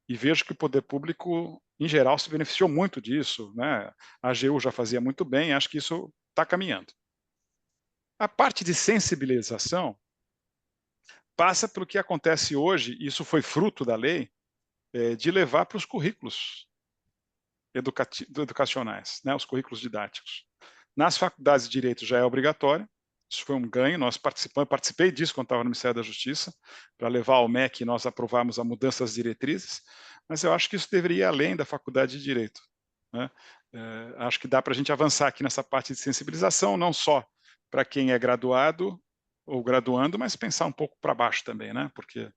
e vejo que o poder público, em geral, se beneficiou muito disso, né? A AGU já fazia muito bem, acho que isso está caminhando. A parte de sensibilização passa pelo que acontece hoje, e isso foi fruto da lei, de levar para os currículos educacionais, né, os currículos didáticos. Nas faculdades de Direito já é obrigatório, isso foi um ganho, participei disso quando estava no Ministério da Justiça, para levar ao MEC e nós aprovarmos a mudança das diretrizes, mas eu acho que isso deveria ir além da faculdade de Direito. né? Acho que dá para a gente avançar aqui nessa parte de sensibilização, não só para quem é graduado ou graduando, mas pensar um pouco para baixo também, né? Porque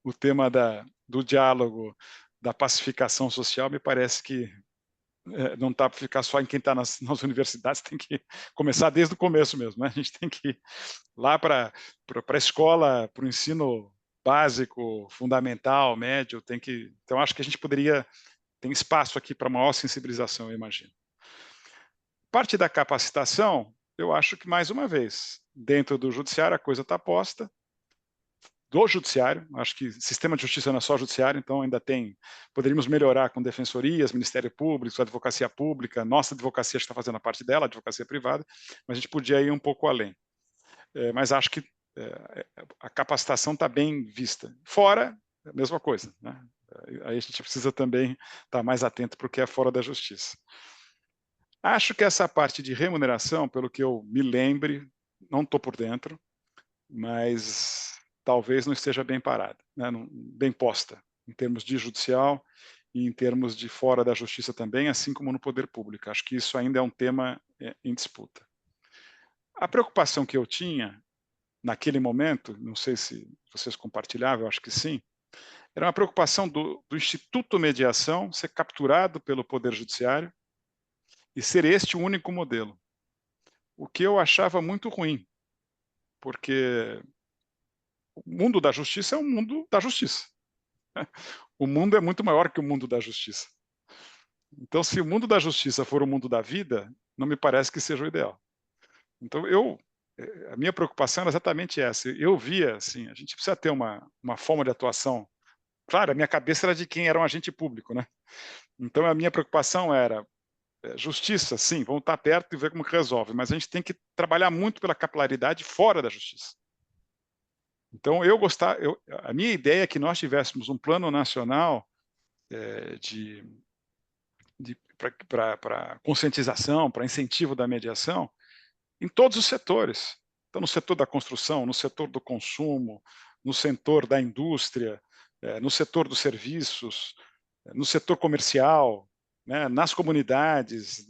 o tema do diálogo, da pacificação social, me parece que não está para ficar só em quem está nas universidades, tem que começar desde o começo mesmo, né? A gente tem que ir lá para a escola, para o ensino básico, fundamental, médio, então acho que a gente tem espaço aqui para maior sensibilização, eu imagino. Parte da capacitação, eu acho que, mais uma vez, dentro do judiciário a coisa está posta, do judiciário, acho que sistema de justiça não é só judiciário, então poderíamos melhorar com defensorias, Ministério Público, advocacia pública, nossa advocacia está fazendo a parte dela, advocacia privada, mas a gente podia ir um pouco além. Mas acho que a capacitação está bem vista. Fora, a mesma coisa, né? Aí a gente precisa também estar mais atento para o que é fora da justiça. Acho que essa parte de remuneração, pelo que eu me lembre, não estou por dentro, mas talvez não esteja bem parada, né? Bem posta, em termos de judicial e em termos de fora da justiça também, assim como no poder público. Acho que isso ainda é um tema em disputa. A preocupação que eu tinha naquele momento, não sei se vocês compartilhavam, eu acho que sim, era uma preocupação do Instituto Mediação ser capturado pelo Poder Judiciário e ser este o único modelo. O que eu achava muito ruim, porque o mundo da justiça é o mundo da justiça. O mundo é muito maior que o mundo da justiça. Então, se o mundo da justiça for o mundo da vida, não me parece que seja o ideal. Então, a minha preocupação era exatamente essa. Eu via, assim, a gente precisa ter uma forma de atuação. Claro, a minha cabeça era de quem era um agente público, né? Então, a minha preocupação era justiça, sim, vamos estar perto e ver como que resolve, mas a gente tem que trabalhar muito pela capilaridade fora da justiça. Então, a minha ideia é que nós tivéssemos um plano nacional para conscientização, para incentivo da mediação, em todos os setores. Então, no setor da construção, no setor do consumo, no setor da indústria, no setor dos serviços, no setor comercial, né, nas comunidades,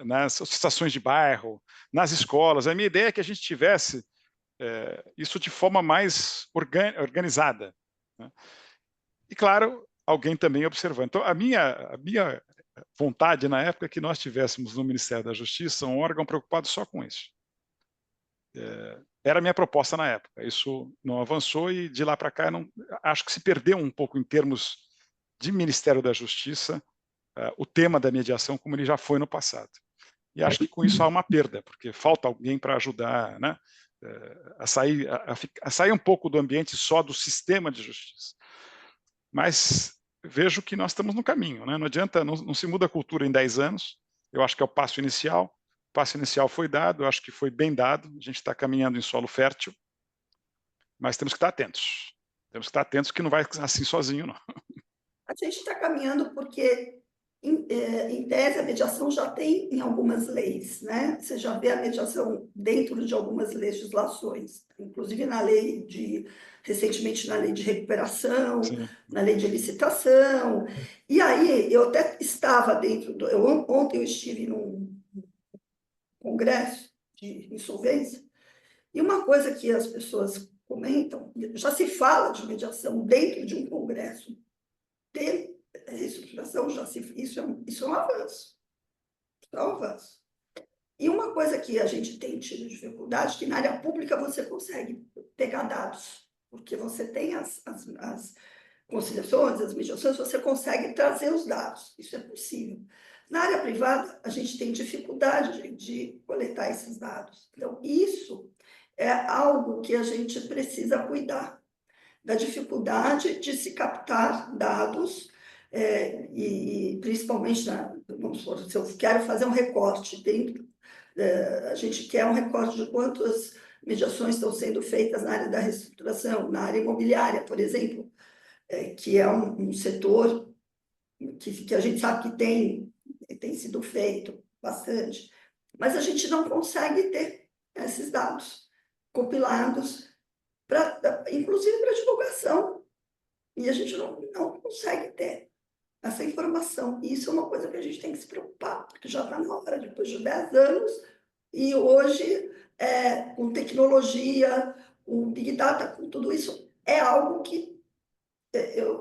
nas associações de bairro, nas escolas. A minha ideia é que a gente tivesse isso de forma mais organizada, né? E, claro, alguém também observando. Então, a minha vontade na época é que nós tivéssemos no Ministério da Justiça um órgão preocupado só com isso. Era a minha proposta na época. Isso não avançou e de lá para cá acho que se perdeu um pouco em termos de Ministério da Justiça o tema da mediação como ele já foi no passado. E acho que com isso há uma perda, porque falta alguém para ajudar, né, a sair um pouco do ambiente só do sistema de justiça. Mas vejo que nós estamos no caminho, né? Não adianta, não se muda a cultura em 10 anos, eu acho que é o passo inicial. O passo inicial foi dado, eu acho que foi bem dado, a gente está caminhando em solo fértil, mas temos que estar atentos. Temos que estar atentos que não vai assim sozinho, não. A gente está caminhando porque, em tese, a mediação já tem em algumas leis, né? Você já vê a mediação dentro de algumas legislações, inclusive recentemente na lei de recuperação, Sim. na lei de licitação. E aí, eu até estava ontem eu estive num congresso de insolvência, e uma coisa que as pessoas comentam, já se fala de mediação dentro de um congresso de reestruturação, isso é um avanço. Isso é um avanço. E uma coisa que a gente tem tido dificuldade, que na área pública você consegue pegar dados, porque você tem as conciliações, as mediações, você consegue trazer os dados, isso é possível. Na área privada, a gente tem dificuldade de coletar esses dados. Então, isso é algo que a gente precisa cuidar, da dificuldade de se captar dados, e principalmente, vamos supor, se eu quero fazer um recorte a gente quer um recorte de quantas mediações estão sendo feitas na área da reestruturação, na área imobiliária, por exemplo, que é um setor que a gente sabe que tem sido feito bastante, mas a gente não consegue ter esses dados compilados, inclusive para divulgação, e a gente não consegue ter. essa informação. E isso é uma coisa que a gente tem que se preocupar, porque já está na hora, depois de 10 anos, e hoje, com tecnologia, com Big Data, com tudo isso, é algo que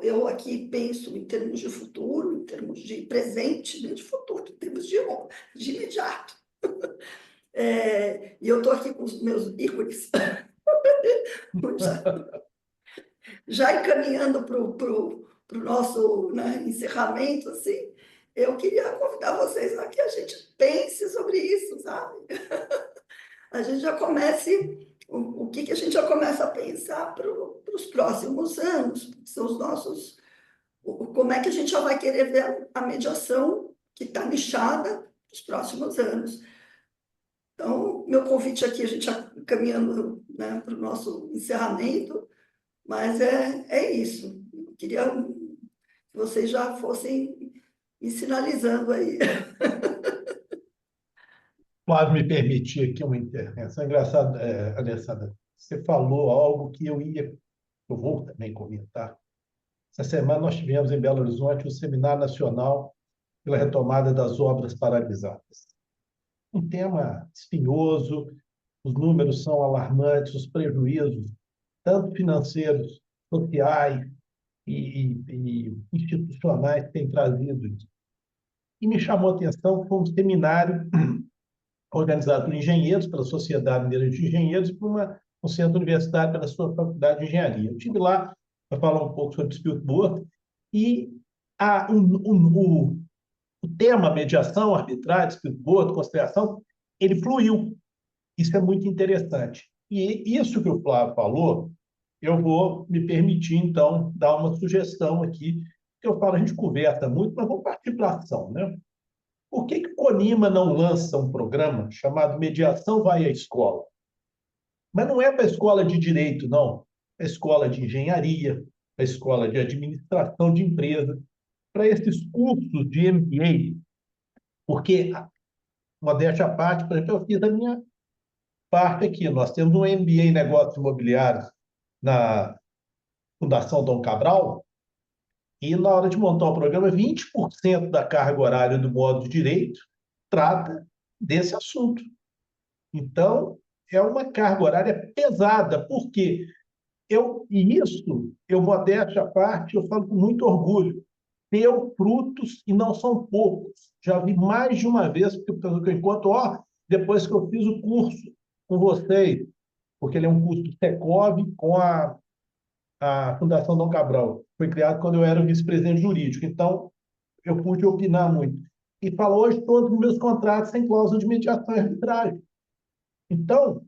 eu aqui penso em termos de futuro, em termos de presente, nem de futuro, em termos de imediato. E eu estou aqui com os meus ícones, já encaminhando para o nosso, né, encerramento, assim, eu queria convidar vocês a que a gente pense sobre isso, sabe? A gente já comece, o que a gente já começa a pensar para os próximos anos, que são os nossos, como é que a gente já vai querer ver a mediação que está nichada nos próximos anos. Então, meu convite aqui, a gente já caminhando, né, para o nosso encerramento, mas é isso. Eu queria que vocês já fossem me sinalizando aí. Pode me permitir aqui uma intervenção. Engraçado, Alessandra, você falou algo que eu vou também comentar. Essa semana nós tivemos em Belo Horizonte o Seminário Nacional pela Retomada das Obras Paralisadas. Um tema espinhoso, os números são alarmantes, os prejuízos, tanto financeiros, sociais e institucionais, que têm trazido isso. E me chamou a atenção que foi um seminário organizado por engenheiros, pela Sociedade Mineira de Engenheiros, e por um centro universitário pela sua Faculdade de Engenharia. Eu estive lá para falar um pouco sobre Dispute Board e o tema mediação, arbitragem, Dispute Board, conciliação, ele fluiu. Isso é muito interessante. E isso que o Flávio falou, eu vou me permitir, então, dar uma sugestão aqui, que eu falo, a gente conversa muito, mas vamos partir para a ação, né? Por que o CONIMA não lança um programa chamado Mediação Vai à Escola? Mas não é para a escola de direito, não. É a escola de engenharia, para a escola de administração de empresa, para esses cursos de MBA. Porque, modéstia à parte, por exemplo, eu fiz a minha parte aqui. Nós temos um MBA em Negócios Imobiliários na Fundação Dom Cabral, e na hora de montar o programa, 20% da carga horária do módulo de direito trata desse assunto. Então, é uma carga horária pesada, porque modéstia à parte, eu falo com muito orgulho, deu frutos e não são poucos. Já vi mais de uma vez, porque eu encontro, depois que eu fiz o curso com vocês, porque ele é um curso do Secov com a Fundação Dom Cabral. Foi criado quando eu era vice-presidente jurídico, então eu pude opinar muito. E falo, hoje todos os meus contratos têm cláusula de mediação e arbitragem. Então,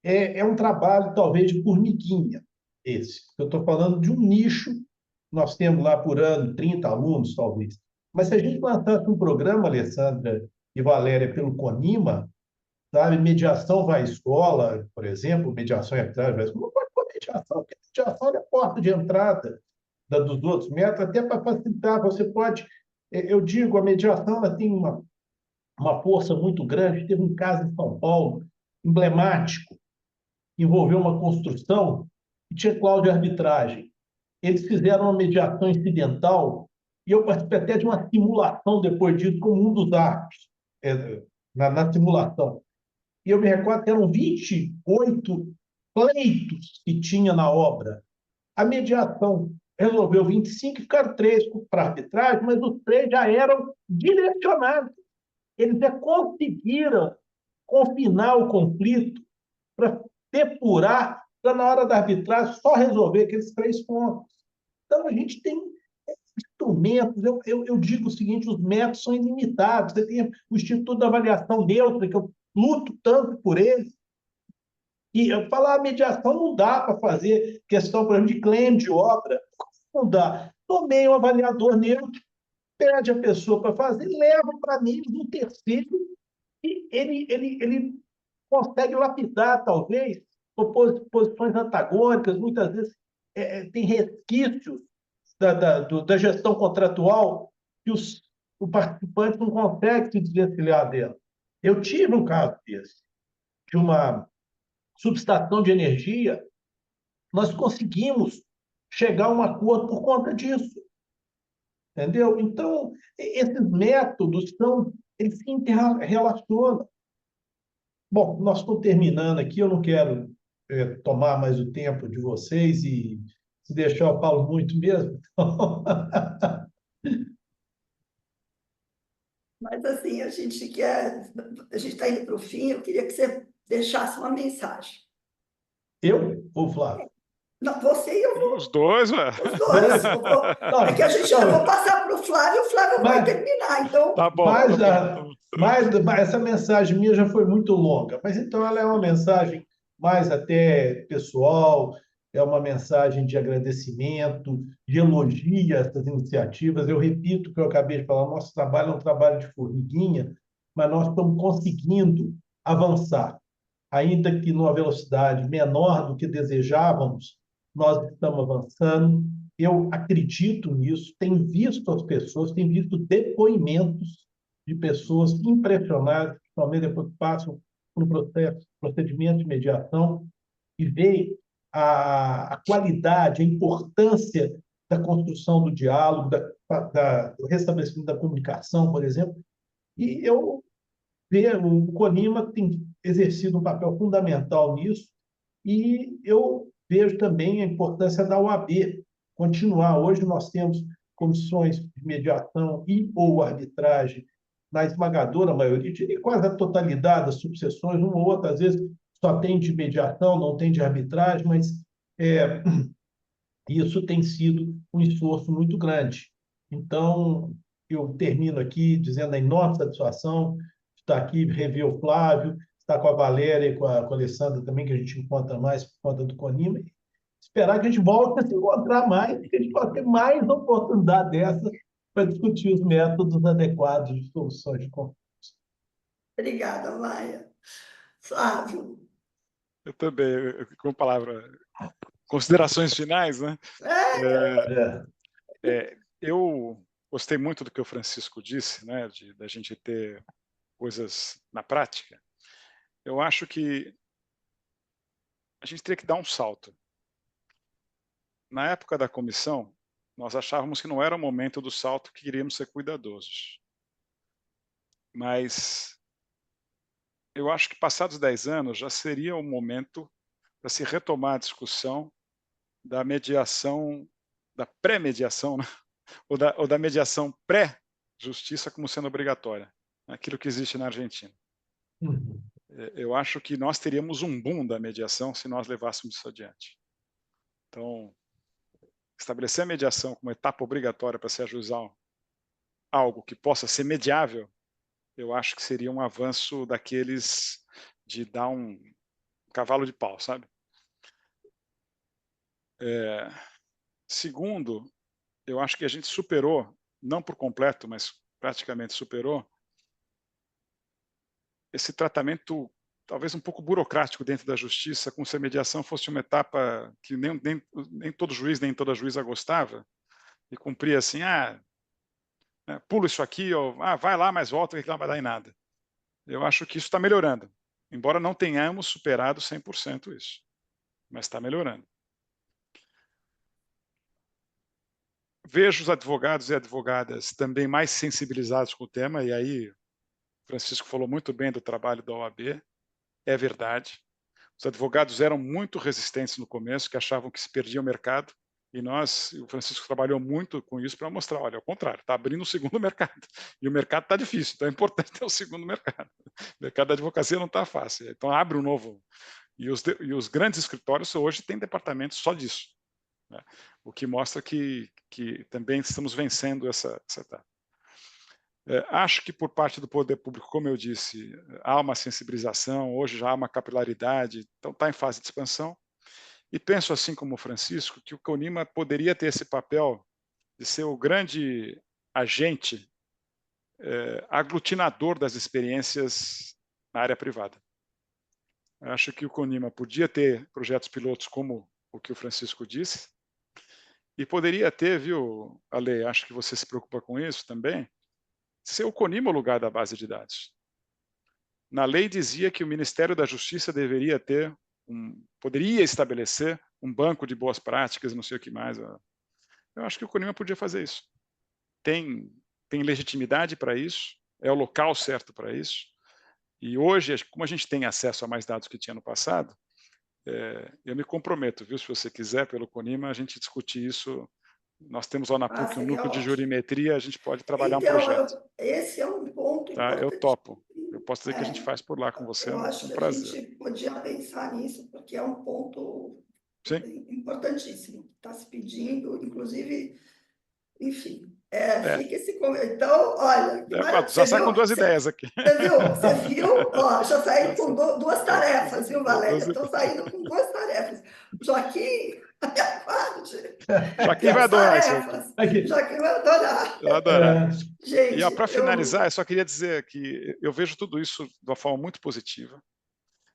é um trabalho, talvez, de formiguinha, esse. Eu estou falando de um nicho, nós temos lá por ano 30 alunos, talvez. Mas se a gente lançasse um programa, Alessandra e Valéria, pelo CONIMA, sabe, mediação vai à escola, por exemplo, mediação e arbitragem vai à escola, não pode pôr mediação, porque mediação é a porta de entrada dos outros métodos, até para facilitar, você pode, eu digo, a mediação ela tem uma força muito grande. Teve um caso em São Paulo, emblemático, envolveu uma construção e tinha cláusula de arbitragem. Eles fizeram uma mediação incidental e eu participei até de uma simulação depois disso, como um dos árbitros, na simulação. E eu me recordo que eram 28 pleitos que tinha na obra. A mediação resolveu 25 e ficaram 3 para arbitragem, mas os 3 já eram direcionados. Eles já conseguiram confinar o conflito para depurar, para na hora da arbitragem só resolver aqueles 3 pontos. Então, a gente tem instrumentos, eu digo o seguinte, os métodos são ilimitados. Você tem o Instituto da Avaliação Neutra, que eu luto tanto por ele, e eu falar a mediação não dá para fazer questão, por exemplo, de claim de obra, não dá. Tomei um avaliador neutro, pede a pessoa para fazer, leva para mim um terceiro, e ele consegue lapidar, talvez, posições antagônicas, muitas vezes tem resquícios da gestão contratual que o participante não consegue se desvencilhar dela. Eu tive um caso desse, de uma subestação de energia, nós conseguimos chegar a um acordo por conta disso. entendeu? Então, esses métodos eles se interrelacionam. Bom, nós estamos terminando aqui, eu não quero tomar mais o tempo de vocês e se deixar eu falo muito mesmo. Mas assim, a gente está indo para o fim, eu queria que você deixasse uma mensagem. Eu ou Flávio? Não, você e eu vou. Os dois, ué. Os dois. É que a gente eu vou passar para o Flávio vai terminar. Então, Tá bom. Mas essa mensagem minha já foi muito longa, mas então ela é uma mensagem mais até pessoal, é uma mensagem de agradecimento, de elogio a essas iniciativas. Eu repito o que eu acabei de falar, nosso trabalho é um trabalho de formiguinha, mas nós estamos conseguindo avançar, ainda que numa velocidade menor do que desejávamos, nós estamos avançando. Eu acredito nisso, tenho visto as pessoas, tenho visto depoimentos de pessoas impressionadas, principalmente depois que passam por um procedimento de mediação, e veem a qualidade, a importância da construção do diálogo, do restabelecimento da comunicação, por exemplo. E o CONIMA tem exercido um papel fundamental nisso, e eu vejo também a importância da OAB continuar. Hoje nós temos comissões de mediação e ou arbitragem na esmagadora maioria, e quase a totalidade das subseções, uma ou outra, às vezes só tem de mediação, não tem de arbitragem, mas isso tem sido um esforço muito grande. Então, eu termino aqui dizendo a enorme satisfação de estar aqui, rever o Flávio, estar com a Valéria e com a Alessandra também, que a gente encontra mais por conta do CONIMA, e esperar que a gente volte a se encontrar mais, que a gente possa ter mais oportunidade dessa para discutir os métodos adequados de soluções de conflitos. obrigada, Maia. Flávio. Eu também, com a palavra, considerações finais, né? Eu gostei muito do que o Francisco disse, né? Da gente ter coisas na prática. Eu acho que a gente teria que dar um salto. Na época da comissão, nós achávamos que não era o momento do salto, que queríamos ser cuidadosos. Mas eu acho que passados 10 anos já seria o momento para se retomar a discussão da mediação, da pré-mediação, né? ou da mediação pré-justiça como sendo obrigatória, aquilo que existe na Argentina. Eu acho que nós teríamos um boom da mediação se nós levássemos isso adiante. Então, estabelecer a mediação como etapa obrigatória para se ajuizar algo que possa ser mediável, eu acho que seria um avanço daqueles de dar um cavalo de pau, sabe? Segundo, eu acho que a gente superou, não por completo, mas praticamente superou, esse tratamento talvez um pouco burocrático dentro da justiça, como se a mediação fosse uma etapa que nem todo juiz, nem toda juíza gostava, e cumpria assim, pulo isso aqui, ou vai lá, mas volta, que não vai dar em nada. Eu acho que isso está melhorando, embora não tenhamos superado 100% isso, mas está melhorando. Vejo os advogados e advogadas também mais sensibilizados com o tema, e aí Francisco falou muito bem do trabalho da OAB, é verdade. Os advogados eram muito resistentes no começo, que achavam que se perdia o mercado, e o Francisco trabalhou muito com isso para mostrar, olha, ao contrário, está abrindo um segundo mercado, e o mercado está difícil, então é importante ter um segundo mercado. O mercado da advocacia não está fácil, então abre um novo. E os grandes escritórios hoje têm departamentos só disso, né? O que mostra que também estamos vencendo essa etapa. Acho que por parte do poder público, como eu disse, há uma sensibilização, hoje já há uma capilaridade, então está em fase de expansão. E penso, assim como o Francisco, que o CONIMA poderia ter esse papel de ser o grande agente aglutinador das experiências na área privada. Acho que o CONIMA podia ter projetos pilotos como o que o Francisco disse, e poderia ter, viu, Ale, acho que você se preocupa com isso também, ser o CONIMA o lugar da base de dados. Na lei dizia que o Ministério da Justiça poderia estabelecer um banco de boas práticas, não sei o que mais. Eu acho que o CONIMA podia fazer isso. tem legitimidade para isso, é o local certo para isso. E hoje, como a gente tem acesso a mais dados que tinha no passado, eu me comprometo, viu, se você quiser, pelo CONIMA, a gente discutir isso. Nós temos lá na PUC um seria núcleo de ótimo. jurimetria, a gente pode trabalhar um Então, projeto. esse é um ponto Tá? Eu importante. topo. Eu posso dizer que a gente faz por lá com você, Eu é acho um que a prazer. gente podia pensar nisso, porque é um ponto Sim. importantíssimo. Está se pedindo, inclusive, enfim, fica esse... Então, olha, que maravilha. Já sai com 2 ideias aqui. Você viu? Ó, já saí com 2 tarefas, viu, Valéria? Estou saindo com 2 tarefas. Joaquim, Joaquim vai adorar isso aqui. Joaquim vai adorar. Vai adorar. Gente, E para finalizar, eu só queria dizer que eu vejo tudo isso de uma forma muito positiva.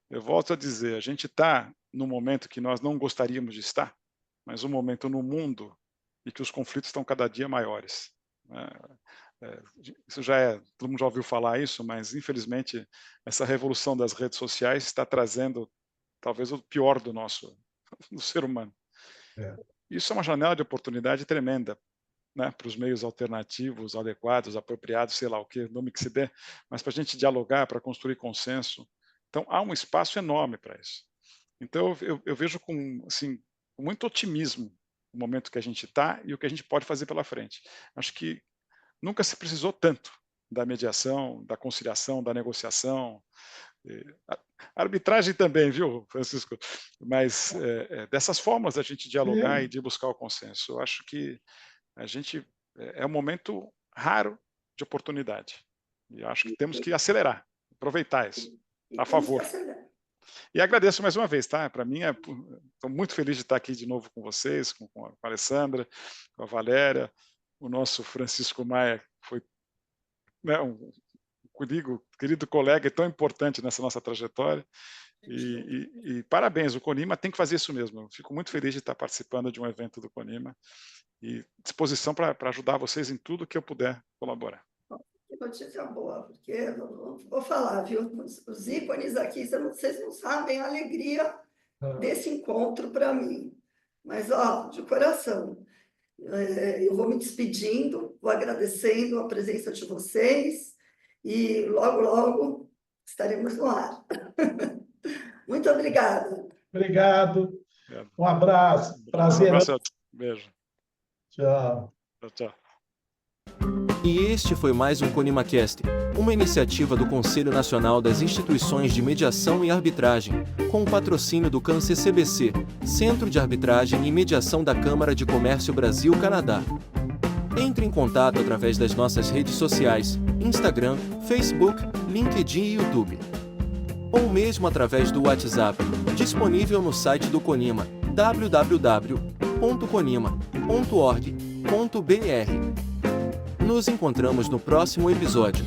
Eu volto a dizer, a gente está num momento que nós não gostaríamos de estar, mas um momento no mundo e que os conflitos estão cada dia maiores. Isso todo mundo já ouviu falar isso, mas infelizmente essa revolução das redes sociais está trazendo talvez o pior do ser humano. Isso é uma janela de oportunidade tremenda, né, para os meios alternativos, adequados, apropriados, sei lá o que, nome que se dê, mas para a gente dialogar, para construir consenso. Então há um espaço enorme para isso. Então eu vejo com muito otimismo o momento que a gente está e o que a gente pode fazer pela frente. Acho que nunca se precisou tanto da mediação, da conciliação, da negociação, a arbitragem também, viu, Francisco? Mas dessas formas da gente dialogar e de buscar o consenso. Eu acho que a gente é um momento raro de oportunidade. E acho que temos que acelerar, aproveitar isso, a favor. E agradeço mais uma vez, tá? Para mim, estou muito feliz de estar aqui de novo com vocês, com a Alessandra, com a Valéria, o nosso Francisco Maia foi, né, um querido colega e tão importante nessa nossa trajetória. E parabéns, o CONIMA tem que fazer isso mesmo. Eu fico muito feliz de estar participando de um evento do CONIMA e disposição para ajudar vocês em tudo que eu puder colaborar. Que notícia boa, porque vou falar, viu? Os ícones aqui, vocês não sabem a alegria desse encontro para mim. Mas, de coração, eu vou me despedindo, vou agradecendo a presença de vocês e logo, logo estaremos no ar. Muito obrigada. Obrigado. Um abraço. Prazer. Um abraço. Beijo. Tchau. Tchau. E este foi mais um CONIMAcast, uma iniciativa do Conselho Nacional das Instituições de Mediação e Arbitragem, com o patrocínio do CAN-CCBC, Centro de Arbitragem e Mediação da Câmara de Comércio Brasil-Canadá. Entre em contato através das nossas redes sociais, Instagram, Facebook, LinkedIn e YouTube. Ou mesmo através do WhatsApp, disponível no site do CONIMA, www.conima.org.br. Nos encontramos no próximo episódio.